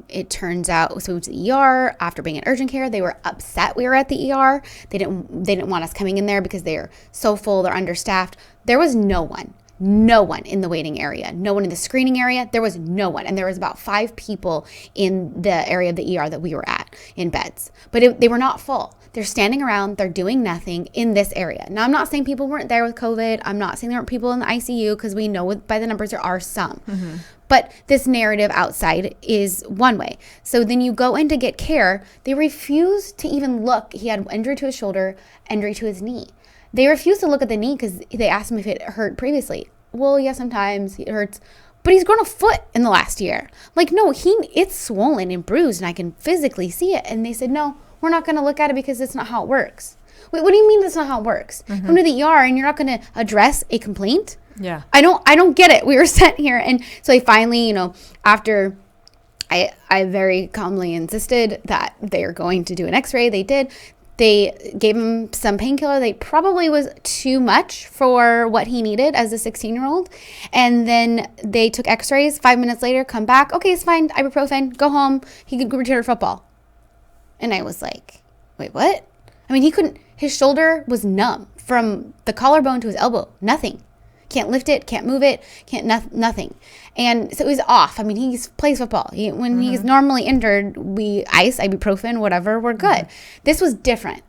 it turns out, so we went to the ER after being in urgent care. They were upset we were at the ER. They didn't want us coming in there because they're so full, they're understaffed. There was no one in the waiting area, no one in the screening area. There was no one, and there was about 5 people in the area of the ER that we were at in beds, but they were not full. They're standing around, they're doing nothing in this area. Now, I'm not saying people weren't there with COVID. I'm not saying there weren't people in the ICU, because we know by the numbers there are some. Mm-hmm. But this narrative outside is one way. So then you go in to get care. They refuse to even look. He had injury to his shoulder, injury to his knee. They refuse to look at the knee because they asked him if it hurt previously. Well, yeah, sometimes it hurts. But he's grown a foot in the last year. Like, no, it's swollen and bruised, and I can physically see it. And they said, no, we're not going to look at it because it's not how it works. Wait, what do you mean that's not how it works? Mm-hmm. Come to the ER and you're not going to address a complaint? Yeah. I don't get it. We were sent here. And so they finally, after I very calmly insisted that they are going to do an x-ray. They did. They gave him some painkiller. They probably was too much for what he needed as a 16-year-old. And then they took x-rays. 5 minutes later, come back. Okay, it's fine. Ibuprofen. Go home. He could return to football. And I was like, wait, what? I mean, his shoulder was numb from the collarbone to his elbow. Nothing. Can't lift it, can't move it, nothing. And so he's off. I mean, he plays football. When he's normally injured, we ice, ibuprofen, whatever, we're good. This was different.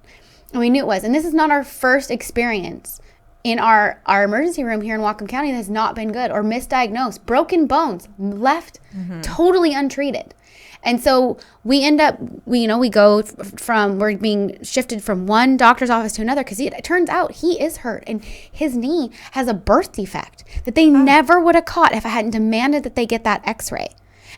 And we knew it was. And this is not our first experience in our emergency room here in Whatcom County that has not been good, or misdiagnosed. Broken bones, left totally untreated. And so we end up, we're being shifted from one doctor's office to another because it turns out he is hurt and his knee has a birth defect that they never would have caught if I hadn't demanded that they get that x-ray.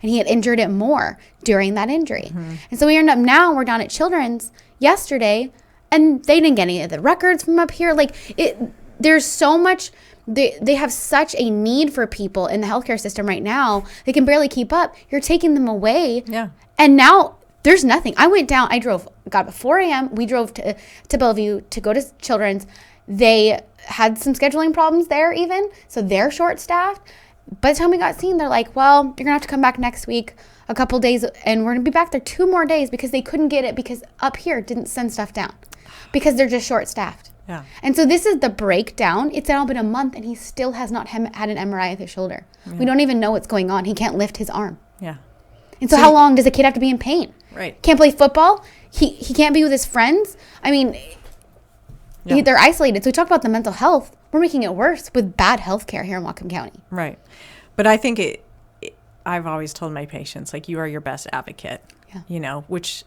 And he had injured it more during that injury. And so we're down at Children's yesterday, and they didn't get any of the records from up here. There's so much. They have such a need for people in the healthcare system right now. They can barely keep up. You're taking them away. Yeah. And now there's nothing. I got up at 4 a.m. We drove to Bellevue to go to Children's. They had some scheduling problems there even. So they're short-staffed. By the time we got seen, they're like, well, you're going to have to come back next week, a couple days, and we're going to be back there 2 more days because they couldn't get it because up here didn't send stuff down because they're just short-staffed. Yeah. And so this is the breakdown. It's now been a month, and he still has not had an MRI of his shoulder. Yeah. We don't even know what's going on. He can't lift his arm. Yeah. And so how long does a kid have to be in pain? Right. Can't play football. He can't be with his friends. I mean, they're isolated. So we talk about the mental health. We're making it worse with bad health care here in Whatcom County. Right. But I think I've always told my patients, you are your best advocate, which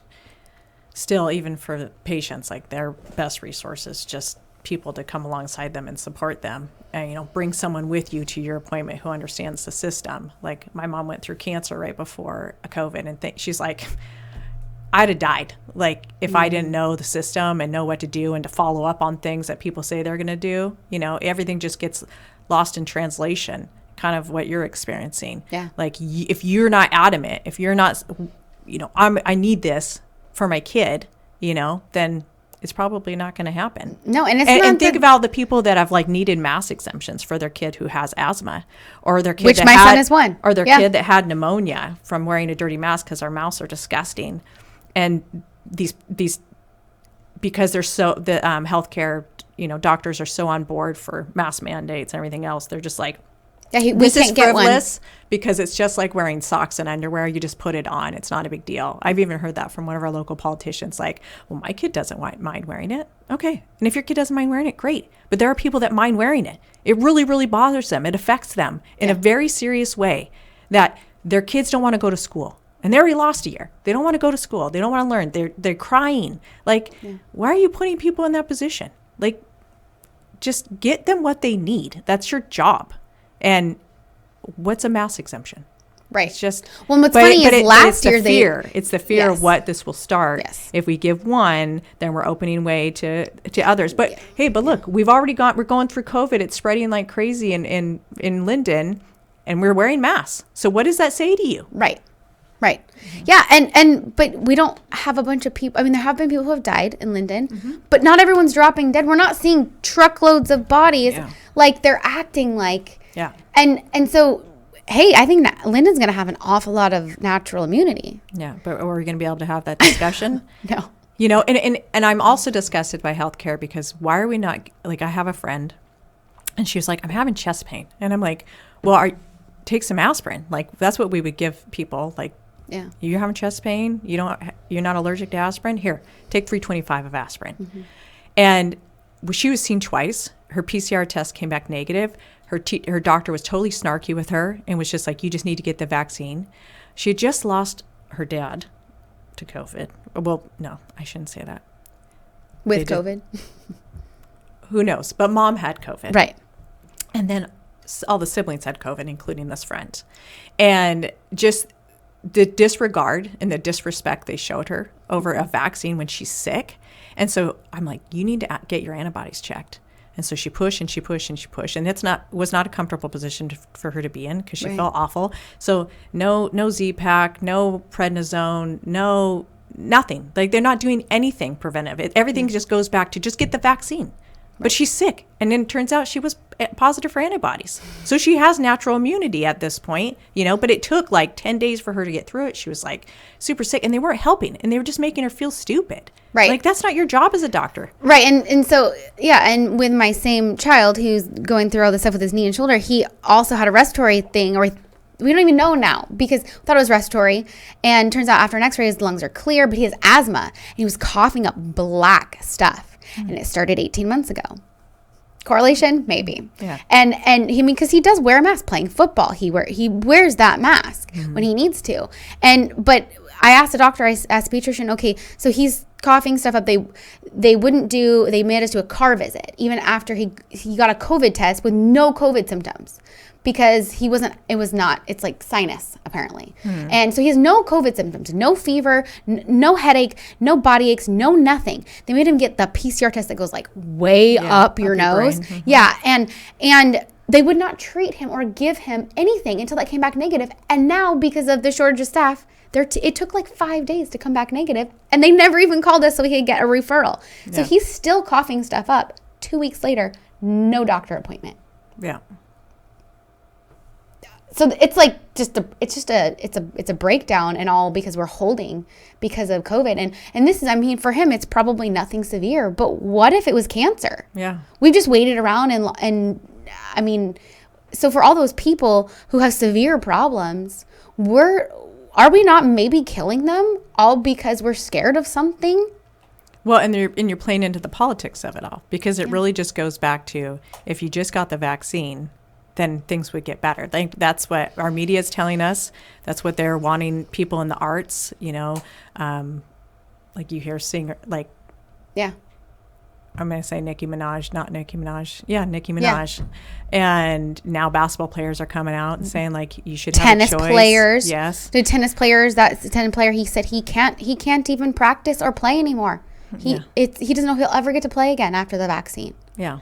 still, even for the patients, their best resource is just people to come alongside them and support them and, bring someone with you to your appointment who understands the system. My mom went through cancer right before COVID, and she's like, I'd have died. If I didn't know the system and know what to do and to follow up on things that people say they're going to do, everything just gets lost in translation, kind of what you're experiencing. Yeah. If you're not adamant, if you're not, I need this for my kid, then it's probably not going to happen. No, and think about the people that have needed mask exemptions for their kid who has asthma, or their kid which my son is one, or their kid that had pneumonia from wearing a dirty mask because our mouths are disgusting, and these because they're so the healthcare doctors are so on board for mask mandates and everything else. They're just this is frivolous because it's just like wearing socks and underwear. You just put it on. It's not a big deal. I've even heard that from one of our local politicians, well, my kid doesn't mind wearing it. Okay. And if your kid doesn't mind wearing it, great. But there are people that mind wearing it. It really, really bothers them. It affects them in a very serious way, that their kids don't want to go to school. And they already lost a year. They don't want to go to school. They don't want to learn. They're crying. Why are you putting people in that position? Just get them what they need. That's your job. And what's a mask exemption? Right. It's just what's funny is last year it's the fear of what this will start. Yes. If we give one, then we're opening way to others. But hey, look, we're going through COVID. It's spreading like crazy in Lynden, and we're wearing masks. So what does that say to you? Right. Right. Mm-hmm. Yeah. But we don't have a bunch of people. I mean, there have been people who have died in Lynden, but not everyone's dropping dead. We're not seeing truckloads of bodies they're acting like. Yeah. And so, hey, I think Lynden's going to have an awful lot of natural immunity. Yeah. But are we going to be able to have that discussion? No. And I'm also disgusted by healthcare because why are we not, I have a friend and she was like, I'm having chest pain. And I'm like, well, take some aspirin. That's what we would give people. Yeah. You're having chest pain. You're not allergic to aspirin. Here, take 325 of aspirin. Mm-hmm. And she was seen twice. Her PCR test came back negative. Her doctor was totally snarky with her and was just like, you just need to get the vaccine. She had just lost her dad to COVID. Well, no, I shouldn't say that. With COVID? Who knows? But mom had COVID. Right. And then all the siblings had COVID, including this friend. And just the disregard and the disrespect they showed her over a vaccine when she's sick. And so I'm like, you need to get your antibodies checked. And so she pushed and she pushed and she pushed. And it was not a comfortable position for her to be in because she felt awful. So no Z-Pak, no prednisone, no nothing. They're not doing anything preventive. Everything just goes back to just get the vaccine. But she's sick. And then it turns out she was positive for antibodies. So she has natural immunity at this point, but it took 10 days for her to get through it. She was super sick and they weren't helping and they were just making her feel stupid. Right. Like, that's not your job as a doctor. Right. And so, yeah. And with my same child who's going through all this stuff with his knee and shoulder, he also had a respiratory thing, or we don't even know now because we thought it was respiratory. And turns out after an x-ray, his lungs are clear, but he has asthma. And he was coughing up black stuff. And it started 18 months ago. Correlation? Maybe. Yeah. And he, because he does wear a mask playing football. He wears that mask when he needs to. But I asked the doctor, I asked the pediatrician, okay, so he's coughing stuff up. They made us do a car visit even after he got a COVID test with no COVID symptoms, because it's like sinus apparently. And so he has no COVID symptoms, no fever, no headache, no body aches, no nothing. They made him get the PCR test that goes like way up your nose. Yeah. And they would not treat him or give him anything until that came back negative. And now, because of the shortage of staff, it took like 5 days to come back negative, and they never even called us so we could get a referral. Yeah. So he's still coughing stuff up. 2 weeks later, no doctor appointment. Yeah. So it's like it's a breakdown, and all because we're holding because of COVID. And this is, I mean, for him, it's probably nothing severe, but what if it was cancer? Yeah. We just waited around and I mean, so for all those people who have severe problems, are we not maybe killing them all because we're scared of something? Well, and you're playing into the politics of it all, because it really just goes back to, if you just got the vaccine, then things would get better. That's what our media is telling us. That's what they're wanting people in the arts, like you hear singer, like, yeah. I'm going to say Nicki Minaj, not Nicki Minaj. Yeah, Nicki Minaj. Yeah. And now basketball players are coming out and saying, like, you should have a choice. Tennis players. Yes. The tennis players, that's the tennis player, he said he can't even practice or play anymore. He doesn't know if he'll ever get to play again after the vaccine. Yeah.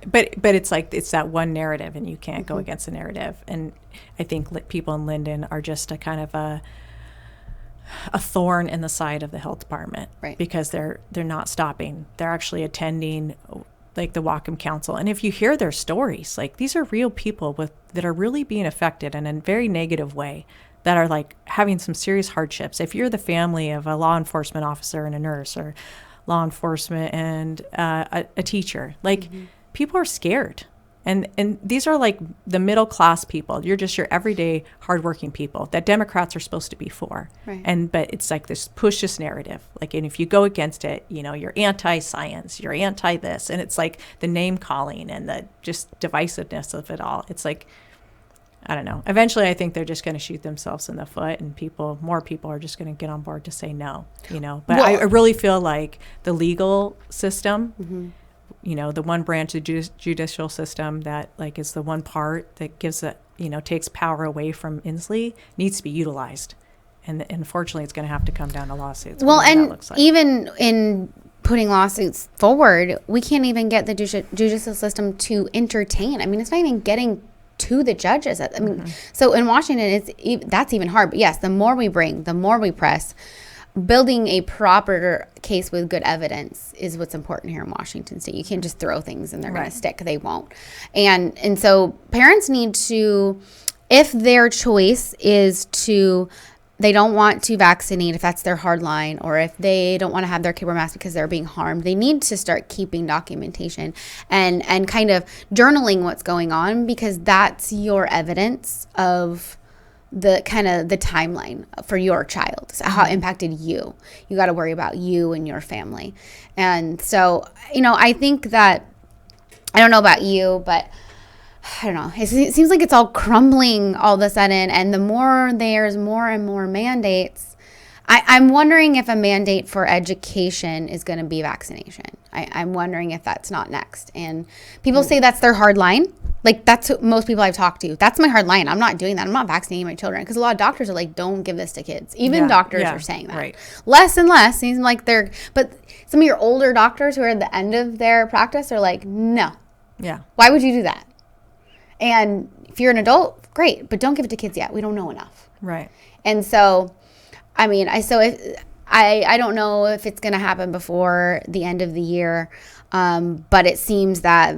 But it's like, it's that one narrative, and you can't go against the narrative. And I think people in Lynden are just a kind of a thorn in the side of the health department, right? Because they're not stopping. They're actually attending like the Whatcom Council. And if you hear their stories, like, these are real people that are really being affected in a very negative way, that are like having some serious hardships. If you're the family of a law enforcement officer and a nurse, or law enforcement and a teacher, like, people are scared. And these are like the middle class people. You're just your everyday hardworking people that Democrats are supposed to be for. Right. But it's like this narrative. Like, and if you go against it, you're anti-science, you're anti-this, and it's like the name calling and the just divisiveness of it all. It's like, I don't know. Eventually, I think they're just going to shoot themselves in the foot, and more people are just going to get on board to say no. But well, I really feel like the legal system. The one branch of the judicial system that, like, is the one part that gives it, takes power away from Inslee, needs to be utilized. And unfortunately, it's going to have to come down to lawsuits. Well, and like, even in putting lawsuits forward, we can't even get the judicial system to entertain. I mean, it's not even getting to the judges. I mean, so in Washington, that's even hard. But yes, the more we bring, the more we press. Building a proper case with good evidence is what's important here in Washington State. You can't just throw things and they're going to stick. They won't. And so parents need to, if their choice is they don't want to vaccinate, if that's their hard line, or if they don't want to have their kid wear masks because they're being harmed, they need to start keeping documentation and kind of journaling what's going on, because that's your evidence of the kind of the timeline for your child, so how it impacted you. You got to worry about you and your family. And so, I think that, I don't know about you, but I don't know. It seems like it's all crumbling all of a sudden. And the more there's more and more mandates, I'm wondering if a mandate for education is going to be vaccination. I'm wondering if that's not next. And people say that's their hard line. Like, that's what most people I've talked to. That's my hard line. I'm not doing that. I'm not vaccinating my children. Because a lot of doctors are like, don't give this to kids. Even doctors are saying that. Right. Less and less. Seems like but some of your older doctors who are at the end of their practice are like, no. Yeah. Why would you do that? And if you're an adult, great. But don't give it to kids yet. We don't know enough. Right. And so, I mean, I don't know if it's going to happen before the end of the year. But it seems that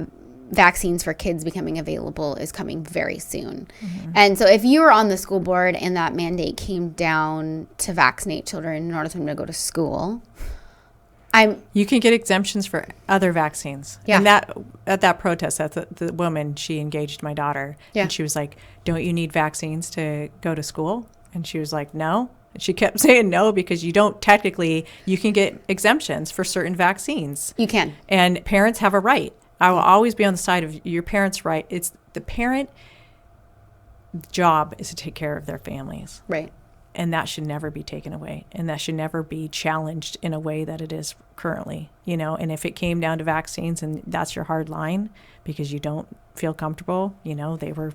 vaccines for kids becoming available is coming very soon. And so if you were on the school board and that mandate came down to vaccinate children in order for them to go to school, You can get exemptions for other vaccines. Yeah. And at that protest, the woman, she engaged my daughter. Yeah. And she was like, don't you need vaccines to go to school? And she was like, no. And she kept saying no because you can get exemptions for certain vaccines. You can. And parents have a right. I will always be on the side of your parents' right. It's the parent job is to take care of their families. Right. And that should never be taken away. And that should never be challenged in a way that it is currently, and if it came down to vaccines and that's your hard line because you don't feel comfortable, they were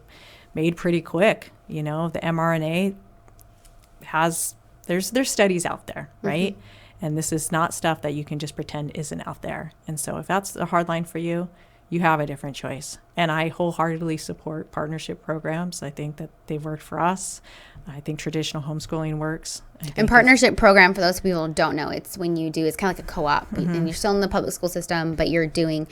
made pretty quick, the mRNA there's studies out there, right? Mm-hmm. And this is not stuff that you can just pretend isn't out there. And so if that's the hard line for you, you have a different choice. And I wholeheartedly support partnership programs. I think that they've worked for us. I think traditional homeschooling works. And partnership program, for those people who don't know, it's when it's kind of like a co-op. Mm-hmm. And you're still in the public school system, but you can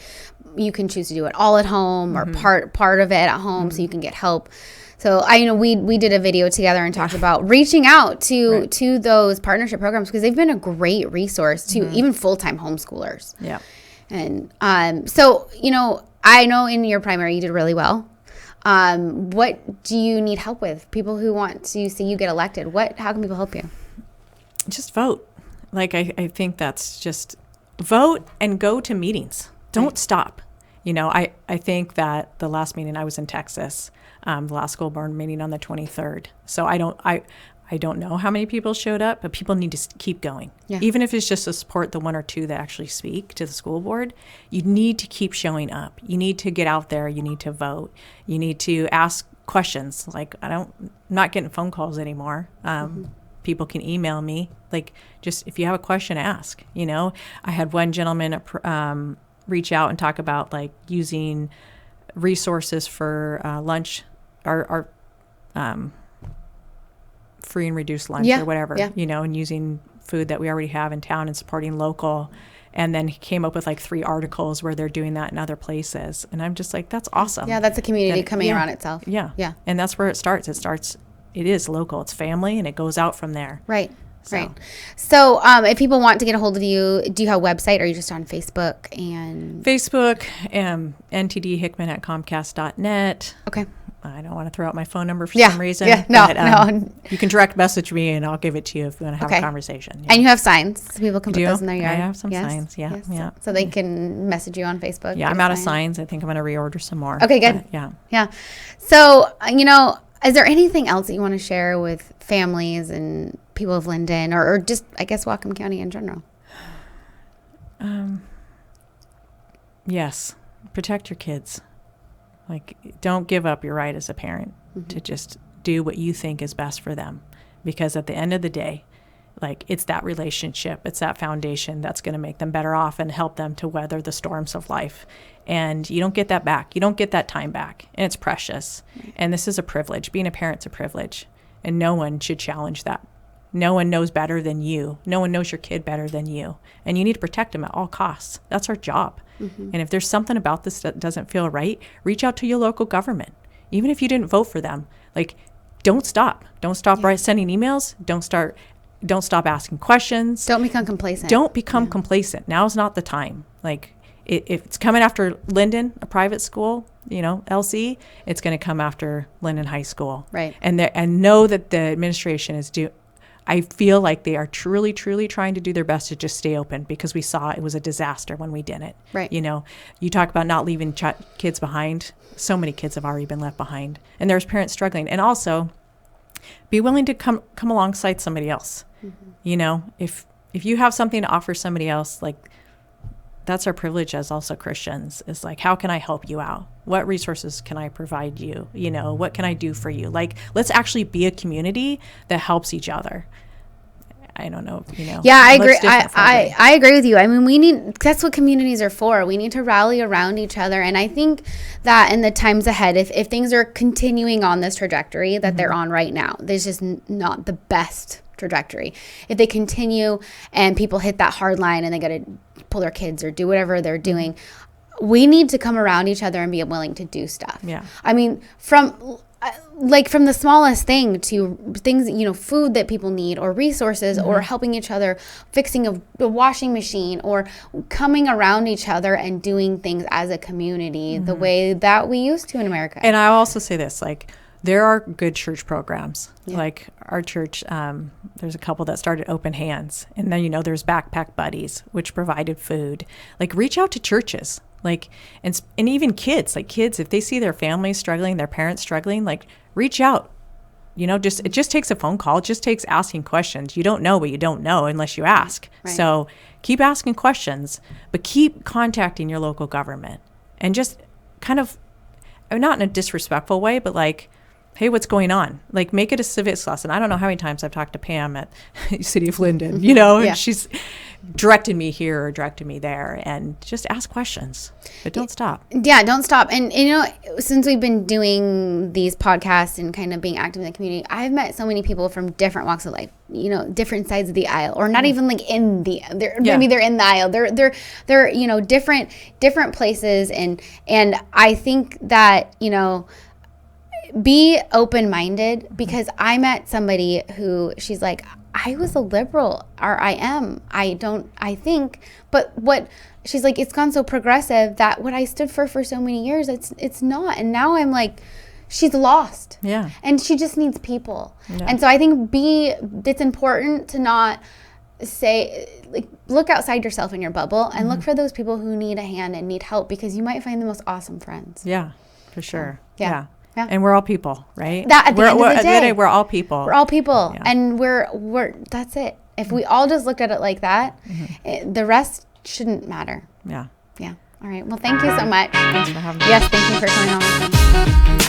choose to do it all at home or part of it at home so you can get help. So we did a video together and talked about reaching out to those partnership programs because they've been a great resource to even full-time homeschoolers. Yeah. And so, I know in your primary you did really well. What do you need help with? People who want to see you get elected, how can people help you? Just vote. I think that's just vote and go to meetings. Don't stop. I think that the last meeting I was in Texas, the last school board meeting on the 23rd. So I don't know how many people showed up, but people need to keep going. Yeah. Even if it's just to support the one or two that actually speak to the school board, you need to keep showing up. You need to get out there. You need to vote. You need to ask questions. I'm not getting phone calls anymore. People can email me. Just if you have a question, ask. I had one gentleman reach out and talk about using resources for lunch or free and reduced lunch or whatever, and using food that we already have in town and supporting local. And then he came up with 3 articles where they're doing that in other places. And I'm just like, that's awesome. Yeah, that's a community coming around itself. Yeah. Yeah. And that's where it starts. It is local. It's family, and it goes out from there. Right. Right. So if people want to get a hold of you, do you have a website or are you just on Facebook? Facebook, ntdhickman@comcast.net. Okay. I don't want to throw out my phone number for some reason. Yeah, no. You can direct message me and I'll give it to you if you want to have a conversation. Yeah. And you have signs. So people can put those in their yard. I have some signs, yeah. So they can message you on Facebook. Yeah, I'm out of signs. I think I'm going to reorder some more. Okay, good. Yeah. So, is there anything else that you want to share with families and people of Lynden or just, I guess, Whatcom County in general? Yes. Protect your kids. Don't give up your right as a parent to just do what you think is best for them. Because at the end of the day, it's that relationship, it's that foundation that's going to make them better off and help them to weather the storms of life. And you don't get that back. You don't get that time back. And it's precious. Right. And this is a privilege. Being a parent's a privilege. And no one should challenge that. No one knows better than you. No one knows your kid better than you. And you need to protect them at all costs. That's our job. Mm-hmm. And if there's something about this that doesn't feel right, reach out to your local government. Even if you didn't vote for them, don't stop. Don't stop sending emails. Don't stop asking questions. Don't become complacent. Don't become complacent. Now's not the time. If it's coming after Lynden, a private school, LC, it's going to come after Lynden High School. Right. And know that the administration is I feel like they are truly, truly trying to do their best to just stay open because we saw it was a disaster when we didn't. Right. You talk about not leaving kids behind. So many kids have already been left behind. And there's parents struggling. And also, be willing to come alongside somebody else. Mm-hmm. If you have something to offer somebody else, that's our privilege as also Christians, is how can I help you out? What resources can I provide you? What can I do for you? Let's actually be a community that helps each other. I don't know, Yeah, I agree. I agree with you. I mean, that's what communities are for. We need to rally around each other. And I think that in the times ahead, if things are continuing on this trajectory that they're on right now, there's just not the best trajectory. If they continue and people hit that hard line and they got to pull their kids or do whatever they're doing, we need to come around each other and be willing to do stuff. Yeah. I mean, like from the smallest thing to things, food that people need or resources or helping each other, fixing a washing machine or coming around each other and doing things as a community the way that we used to in America. And I also say this, like, there are good church programs. Like our church, there's a couple that started Open Hands. And then, there's Backpack Buddies, which provided food. Like, reach out to churches. Like, and even kids, if they see their families struggling, their parents struggling, like, reach out. It just takes a phone call. It just takes asking questions. You don't know what you don't know unless you ask. Right. So keep asking questions, but keep contacting your local government. And just kind of, not in a disrespectful way, but like, hey, what's going on? Like, make it a civics lesson. I don't know how many times I've talked to Pam at City of Lynden, and she's directed me here or directed me there, and just ask questions, but don't stop. Yeah, don't stop. And, since we've been doing these podcasts and kind of being active in the community, I've met so many people from different walks of life, different sides of the aisle, or not even like maybe they're in the aisle. They're different places. And I think that, be open-minded, because I met somebody who, she's like, I was a liberal, or I think, but what, she's like, it's gone so progressive that what I stood for so many years, it's not. And now I'm like, she's lost. Yeah. And she just needs people. Yeah. And so I think it's important to not say, like, look outside yourself in your bubble and look for those people who need a hand and need help, because you might find the most awesome friends. Yeah, for sure. Yeah. Yeah. And we're all people, right? At the end of the day, we're all people. We're all people. Yeah. And we're that's it. If we all just looked at it like that, the rest shouldn't matter. Yeah. Yeah. All right. Well, thank you so much. Thanks for having me. Yes, thank you for coming on with me.